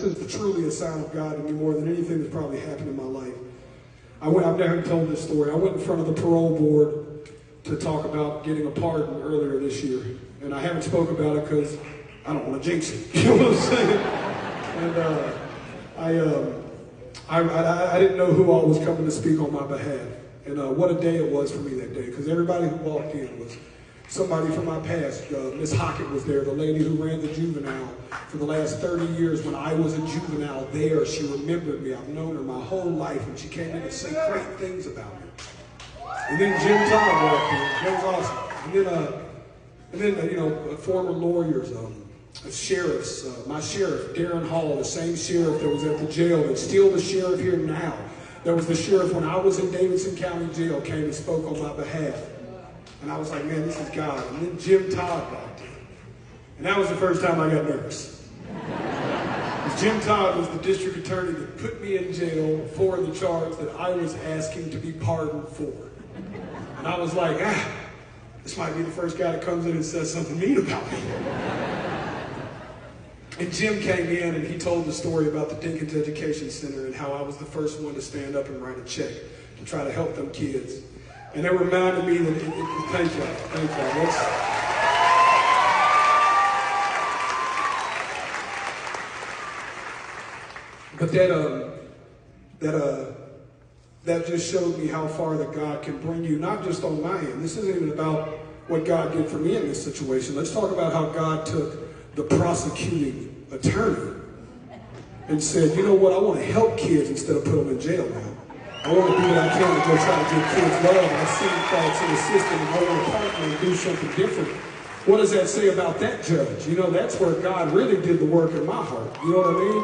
is truly a sign of God to me more than anything that's probably happened in my life. I've never told this story. I went in front of the parole board to talk about getting a pardon earlier this year. And I haven't spoke about it because I don't want to jinx it. You know what I'm saying? And I didn't know who all was coming to speak on my behalf. And what a day it was for me that day, because everybody who walked in was somebody from my past. Miss Hockett was there, the lady who ran the juvenile for the last 30 years. When I was a juvenile there, she remembered me. I've known her my whole life, and she came in to say great things about me. And then Jim Todd walked in. That was awesome. And then former lawyers, sheriffs, my sheriff, Darren Hall, the same sheriff that was at the jail, that's still the sheriff here now. That was the sheriff when I was in Davidson County Jail, came and spoke on my behalf. And I was like, man, this is God. And then Jim Todd walked in. And that was the first time I got nervous. Because Jim Todd was the district attorney that put me in jail for the charge that I was asking to be pardoned for. And I was like, this might be the first guy that comes in and says something mean about me. And Jim came in and he told the story about the Dinkins Education Center and how I was the first one to stand up and write a check to try to help them kids. And it reminded me that, thank you. But that just showed me how far that God can bring you, not just on my end. This isn't even about what God did for me in this situation. Let's talk about how God took the prosecuting attorney and said, you know what, I want to help kids instead of put them in jail now. I want to do what I can to go try to give kids love. I see thoughts in the system and I want to partner and do something different. What does that say about that judge? You know, that's where God really did the work in my heart. You know what I mean?